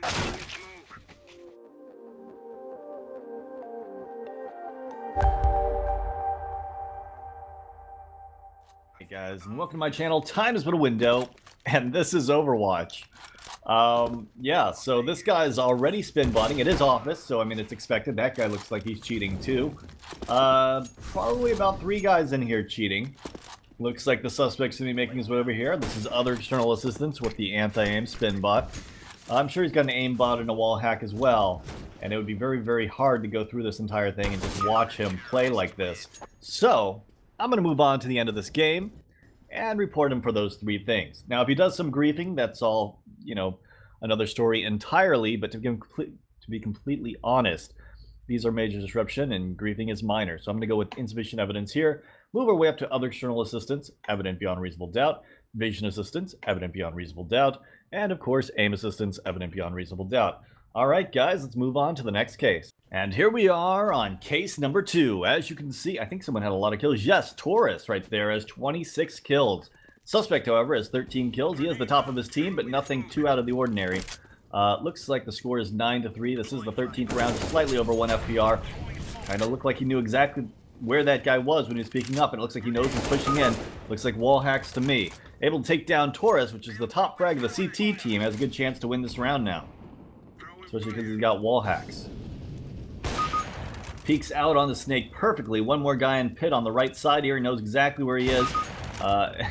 Hey guys, and welcome to my channel. Time has been a window, and this is Overwatch. Yeah, so this guy's already spin botting. It is office, so I mean it's expected. That guy looks like he's cheating too. Probably about 3 guys in here cheating. Looks like the suspect's gonna be making his way over here. This is other external assistance with the anti-aim spin bot. I'm sure he's got an aim bot and a wall hack as well. And it would be very, very hard to go through this entire thing and just watch him play like this. So, I'm going to move on to the end of this game and report him for those 3 things. Now, if he does some griefing, that's all, you know, another story entirely. But to be completely honest, these are major disruption and griefing is minor. So I'm going to go with insufficient evidence here. Move our way up to other external assistance, evident beyond reasonable doubt. Vision assistance, evident beyond reasonable doubt. And of course, aim assistance, evident beyond reasonable doubt. Alright guys, let's move on to the next case. And here we are on case number 2. As you can see, I think someone had a lot of kills. Yes, Taurus right there has 26 kills. Suspect, however, has 13 kills. He is the top of his team, but nothing too out of the ordinary. Looks like the score is 9-3. This is the 13th round, slightly over 1 FPR. Kind of looked like he knew exactly where that guy was when he was speaking up, and it looks like he knows he's pushing in. Looks like wall hacks to me. Able to take down Taurus, which is the top frag of the CT team, has a good chance to win this round now. Especially because he's got wall hacks. Peeks out on the snake perfectly. One more guy in pit on the right side here. He knows exactly where he is.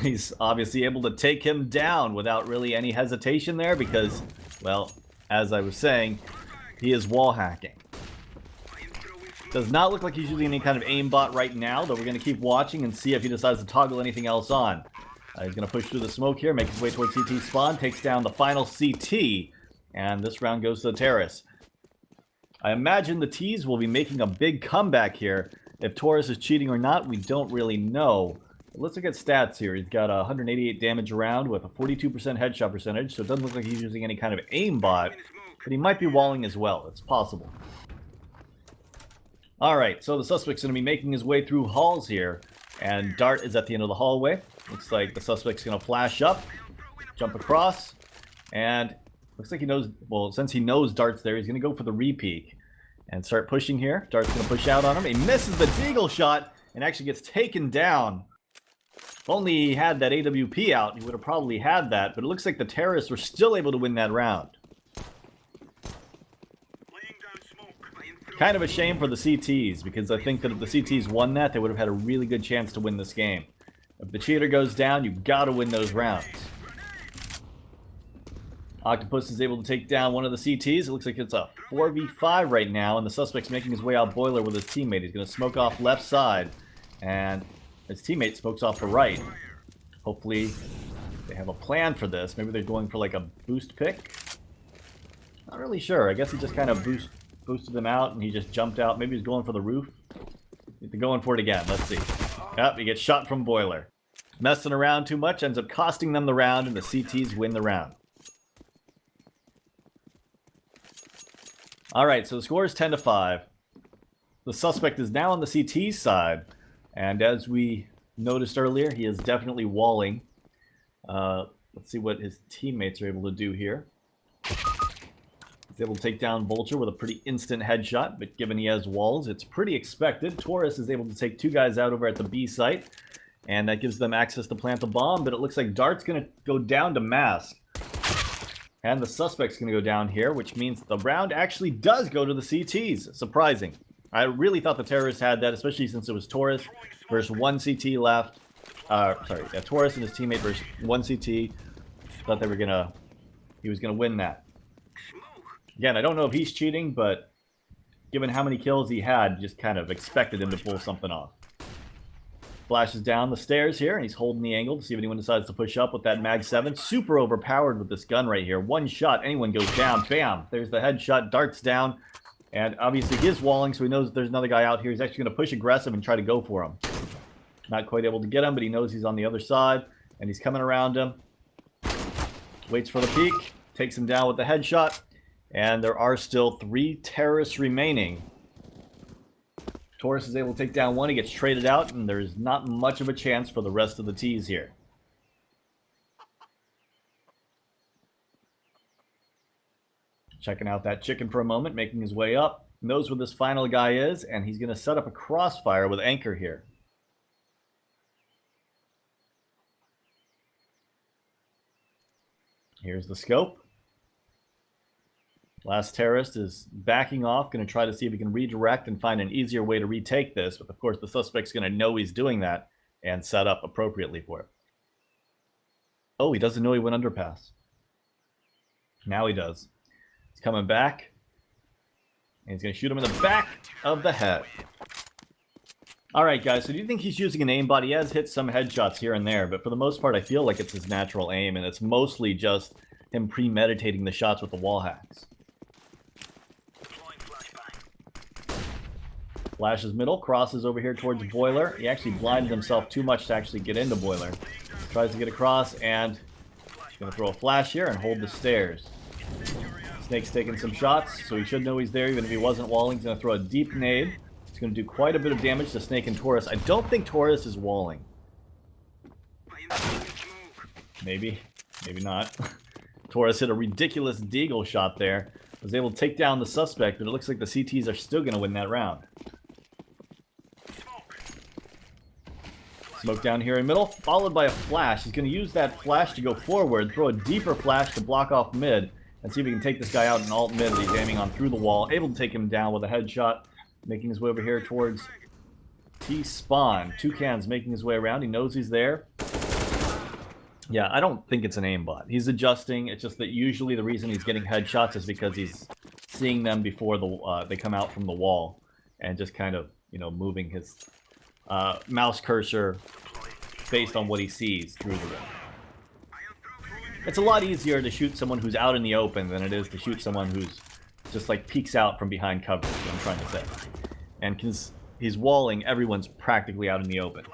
He's obviously able to take him down without really any hesitation there because, well, as I was saying, he is wall hacking. Does not look like he's using any kind of aimbot right now, though we're going to keep watching and see if he decides to toggle anything else on. He's going to push through the smoke here, make his way towards CT spawn, takes down the final CT, and this round goes to the terrace. I imagine the T's will be making a big comeback here. If Taurus is cheating or not, we don't really know. But let's look at stats here. He's got 188 damage around with a 42% headshot percentage, so it doesn't look like he's using any kind of aimbot, but he might be walling as well. It's possible. Alright, so the suspect's going to be making his way through halls here, and Dart is at the end of the hallway. Looks like the suspect's going to flash up, jump across, and looks like he knows, well, since he knows Dart's there, he's going to go for the re-peek and start pushing here. Dart's going to push out on him. He misses the deagle shot and actually gets taken down. If only he had that AWP out, he would have probably had that, but it looks like the terrorists were still able to win that round. Kind of a shame for the CTs, because I think that if the CTs won that, they would have had a really good chance to win this game. If the cheater goes down, you've got to win those rounds. Octopus is able to take down one of the CTs. It looks like it's a 4v5 right now, and the suspect's making his way out boiler with his teammate. He's going to smoke off left side, and his teammate smokes off the right. Hopefully, they have a plan for this. Maybe they're going for like a boost pick. Not really sure. I guess he just kind of boosted him out, and he just jumped out. Maybe he's going for the roof. They're going for it again. Let's see. Yep, he gets shot from boiler. Messing around too much ends up costing them the round, and the CTs win the round. Alright, so the score is 10-5. The suspect is now on the CT side, and as we noticed earlier, he is definitely walling. Let's see what his teammates are able to do here. He's able to take down Vulture with a pretty instant headshot, but given he has walls, it's pretty expected. Taurus is able to take 2 guys out over at the B site, and that gives them access to plant the bomb, but it looks like Dart's going to go down to mask. And the suspect's going to go down here, which means the round actually does go to the CTs. Surprising. I really thought the terrorists had that, especially since it was Taurus versus 1 CT left. Taurus and his teammate versus 1 CT. Thought he was going to win that. Again, I don't know if he's cheating, but given how many kills he had, just kind of expected him to pull something off. Flashes down the stairs here, and he's holding the angle to see if anyone decides to push up with that Mag 7. Super overpowered with this gun right here. One shot, anyone goes down. Bam! There's the headshot. Dart's down. And obviously he is walling, so he knows there's another guy out here. He's actually going to push aggressive and try to go for him. Not quite able to get him, but he knows he's on the other side. And he's coming around him. Waits for the peek. Takes him down with the headshot. And there are still 3 terrorists remaining. Taurus is able to take down 1. He gets traded out, and there's not much of a chance for the rest of the T's here. Checking out that chicken for a moment, making his way up. Knows where this final guy is, and he's going to set up a crossfire with anchor here. Here's the scope. Last terrorist is backing off, going to try to see if he can redirect and find an easier way to retake this. But of course, the suspect's going to know he's doing that and set up appropriately for it. Oh, he doesn't know he went underpass. Now he does. He's coming back. And he's going to shoot him in the back of the head. All right, guys, so do you think he's using an aimbot? He has hit some headshots here and there, but for the most part, I feel like it's his natural aim, and it's mostly just him premeditating the shots with the wall hacks. Flashes middle, crosses over here towards Boiler. He actually blinded himself too much to actually get into Boiler. Tries to get across, and he's going to throw a flash here and hold the stairs. Snake's taking some shots, so he should know he's there even if he wasn't walling. He's going to throw a deep nade. It's going to do quite a bit of damage to Snake and Taurus. I don't think Taurus is walling. Maybe. Maybe not. Taurus hit a ridiculous deagle shot there. Was able to take down the suspect, but it looks like the CTs are still going to win that round. Smoke down here in middle, followed by a flash. He's going to use that flash to go forward, throw a deeper flash to block off mid, and see if he can take this guy out in alt mid that he's aiming on through the wall. Able to take him down with a headshot, making his way over here towards T-Spawn. Toucan's making his way around. He knows he's there. Yeah, I don't think it's an aimbot. He's adjusting. It's just that usually the reason he's getting headshots is because he's seeing them before they come out from the wall, and just kind of, you know, moving his mouse cursor based on what he sees through the wall. It's a lot easier to shoot someone who's out in the open than it is to shoot someone who's just like peeks out from behind cover, is what I'm trying to say. And because he's walling, everyone's practically out in the open.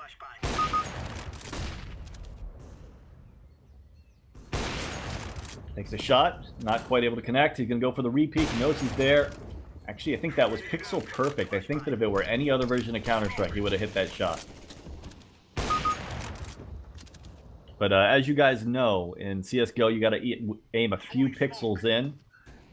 Takes a shot, not quite able to connect. He's going to go for the repeat. He knows he's there. Actually, I think that was pixel perfect. I think that if it were any other version of Counter-Strike, he would have hit that shot. But as you guys know, in CSGO, you got to aim a few pixels in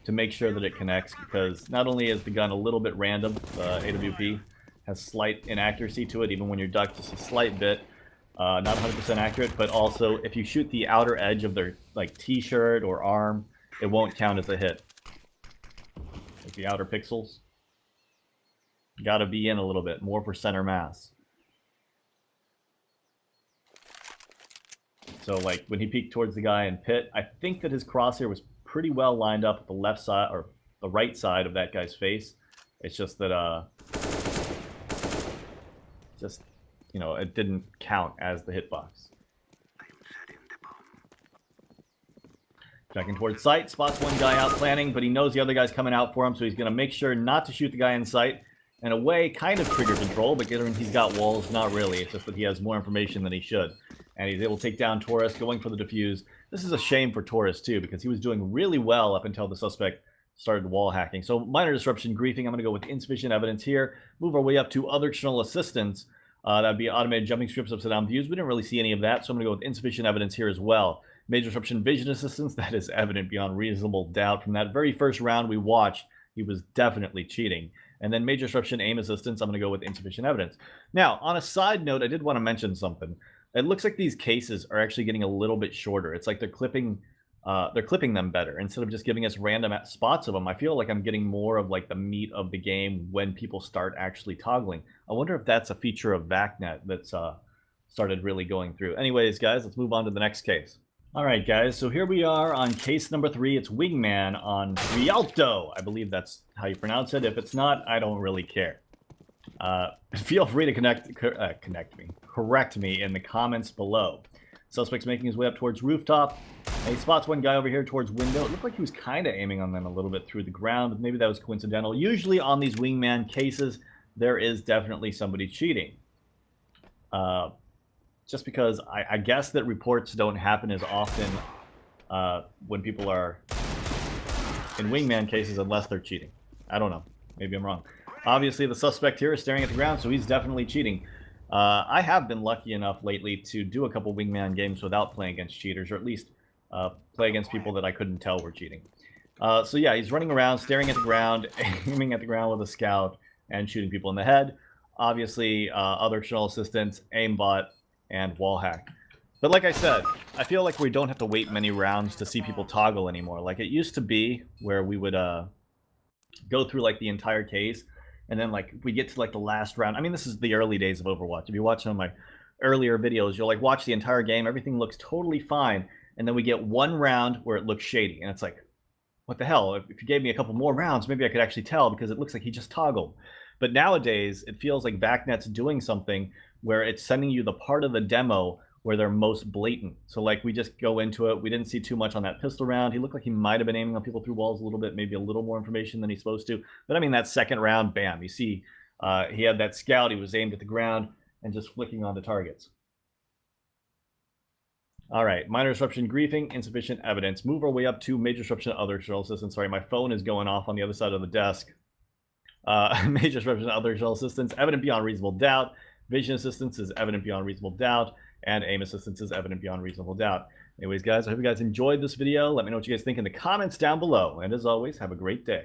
to make sure that it connects, because not only is the gun a little bit random, AWP has slight inaccuracy to it, even when you're ducked, just a slight bit, not 100% accurate, but also if you shoot the outer edge of their like t-shirt or arm, it won't count as a hit. Like the outer pixels. You gotta be in a little bit, more for center mass. So like when he peeked towards the guy in pit, I think that his crosshair was pretty well lined up at the left side or the right side of that guy's face. It's just that you know, it didn't count as the hitbox. Checking towards sight, spots one guy out planning, but he knows the other guy's coming out for him, so he's going to make sure not to shoot the guy in sight. In a way, kind of trigger control, but given he's got walls, not really. It's just that he has more information than he should. And he's able to take down Taurus, going for the defuse. This is a shame for Taurus, too, because he was doing really well up until the suspect started wall hacking. So minor disruption, griefing. I'm going to go with insufficient evidence here. Move our way up to other external assistance. That would be automated jumping strips, upside down views. We didn't really see any of that, so I'm going to go with insufficient evidence here as well. Major disruption vision assistance, that is evident beyond reasonable doubt. From that very first round we watched, he was definitely cheating. And then major disruption aim assistance, I'm going to go with insufficient evidence. Now, on a side note, I did want to mention something. It looks like these cases are actually getting a little bit shorter. It's like they're clipping them better instead of just giving us random spots of them. I feel like I'm getting more of like the meat of the game when people start actually toggling. I wonder if that's a feature of VACnet that's started really going through. Anyways, guys, let's move on to the next case. All right, guys, so here we are on case number 3. It's Wingman on Rialto. I believe that's how you pronounce it. If it's not, I don't really care. Feel free to correct me in the comments below. Suspect's making his way up towards rooftop. And he spots one guy over here towards window. It looked like he was kind of aiming on them a little bit through the ground, but maybe that was coincidental. Usually on these Wingman cases, there is definitely somebody cheating. Just because I guess that reports don't happen as often when people are in Wingman cases unless they're cheating. I don't know. Maybe I'm wrong. Obviously, the suspect here is staring at the ground, so he's definitely cheating. I have been lucky enough lately to do a couple Wingman games without playing against cheaters, or at least play against people that I couldn't tell were cheating. So yeah, he's running around, staring at the ground, aiming at the ground with a scout, and shooting people in the head. Obviously, other external assistants, aimbot, and wall hack. But like I said, I feel like we don't have to wait many rounds to see people toggle anymore. Like it used to be, where we would go through like the entire case, and then like we get to like the last round. I mean, this is the early days of Overwatch. If you watch some of my earlier videos, you'll like watch the entire game, everything looks totally fine, and then we get one round where it looks shady, and it's like, what the hell? If you gave me a couple more rounds, maybe I could actually tell, because it looks like he just toggled. But nowadays, it feels like VacNet's doing something where it's sending you the part of the demo where they're most blatant. So like we just go into it, we didn't see too much on that pistol round. He looked like he might have been aiming on people through walls a little bit, maybe a little more information than he's supposed to. But I mean, that second round, bam, you see he had that scout, he was aimed at the ground and just flicking onto targets. All right, minor disruption, griefing, insufficient evidence. Move our way up to major disruption, other external assistance. Sorry, my phone is going off on the other side of the desk. Major disruption, other external assistance, evident beyond reasonable doubt. Vision assistance is evident beyond reasonable doubt. And aim assistance is evident beyond reasonable doubt. Anyways, guys, I hope you guys enjoyed this video. Let me know what you guys think in the comments down below. And as always, have a great day.